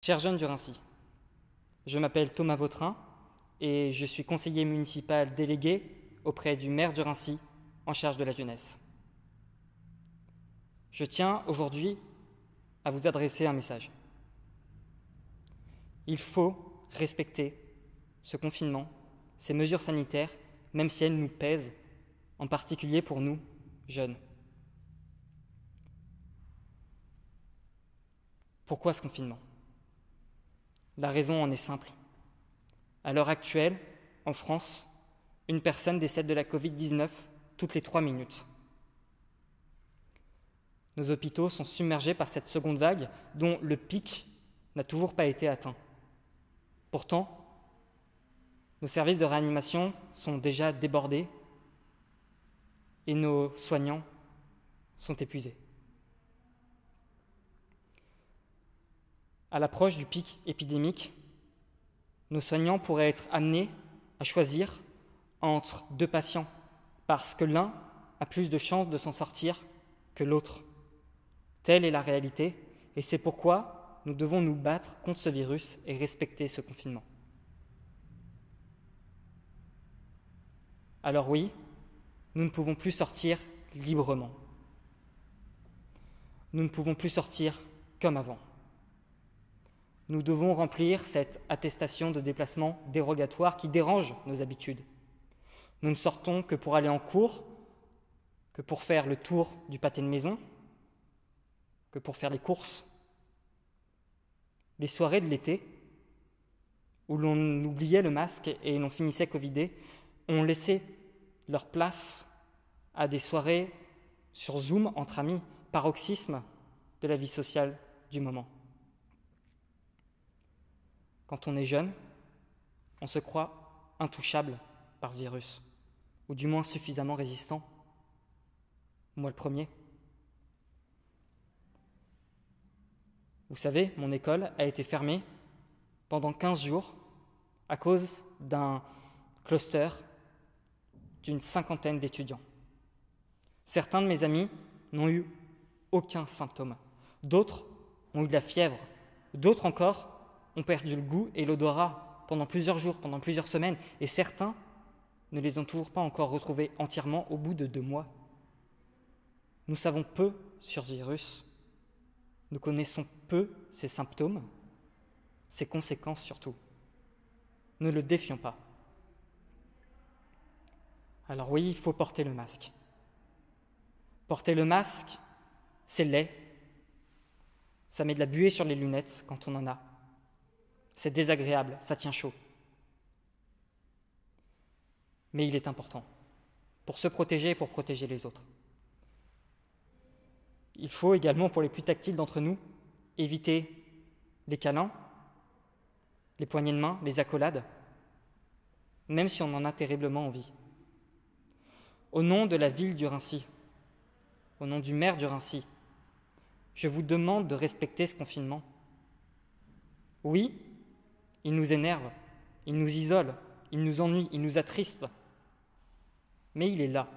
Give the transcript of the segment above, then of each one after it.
Chers jeunes du Raincy, je m'appelle Thomas Vautrin et je suis conseiller municipal délégué auprès du maire du Raincy en charge de la jeunesse. Je tiens aujourd'hui à vous adresser un message. Il faut respecter ce confinement, ces mesures sanitaires, même si elles nous pèsent, en particulier pour nous, jeunes. Pourquoi ce confinement ? La raison en est simple. À l'heure actuelle, en France, une personne décède de la Covid-19 toutes les 3 minutes. Nos hôpitaux sont submergés par cette seconde vague dont le pic n'a toujours pas été atteint. Pourtant, nos services de réanimation sont déjà débordés et nos soignants sont épuisés. À l'approche du pic épidémique, nos soignants pourraient être amenés à choisir entre 2 patients parce que l'un a plus de chances de s'en sortir que l'autre. Telle est la réalité et c'est pourquoi nous devons nous battre contre ce virus et respecter ce confinement. Alors oui, nous ne pouvons plus sortir librement. Nous ne pouvons plus sortir comme avant. Nous devons remplir cette attestation de déplacement dérogatoire qui dérange nos habitudes. Nous ne sortons que pour aller en cours, que pour faire le tour du pâté de maison, que pour faire les courses. Les soirées de l'été, où l'on oubliait le masque et l'on finissait covidé, ont laissé leur place à des soirées sur Zoom entre amis, paroxysme de la vie sociale du moment. Quand on est jeune, on se croit intouchable par ce virus, ou du moins suffisamment résistant. Moi le premier. Vous savez, mon école a été fermée pendant 15 jours à cause d'un cluster d'une 50aine d'étudiants. Certains de mes amis n'ont eu aucun symptôme. D'autres ont eu de la fièvre. D'autres encore ont perdu le goût et l'odorat pendant plusieurs jours, pendant plusieurs semaines, et certains ne les ont toujours pas encore retrouvés entièrement au bout de 2 mois. Nous savons peu sur ce virus, nous connaissons peu ses symptômes, ses conséquences surtout. Ne le défions pas. Alors oui, il faut porter le masque. Porter le masque, c'est laid. Ça met de la buée sur les lunettes quand on en a. C'est désagréable, ça tient chaud. Mais il est important, pour se protéger et pour protéger les autres. Il faut également, pour les plus tactiles d'entre nous, éviter les câlins, les poignées de main, les accolades, même si on en a terriblement envie. Au nom de la ville du Raincy, au nom du maire du Raincy, je vous demande de respecter ce confinement. Oui, il nous énerve, il nous isole, il nous ennuie, il nous attriste. Mais il est là.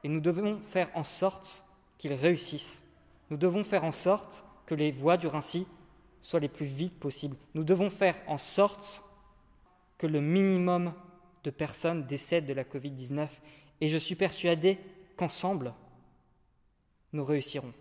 Et nous devons faire en sorte qu'il réussisse. Nous devons faire en sorte que les voies du Raincy soient les plus vides possibles. Nous devons faire en sorte que le minimum de personnes décèdent de la Covid-19. Et je suis persuadé qu'ensemble, nous réussirons.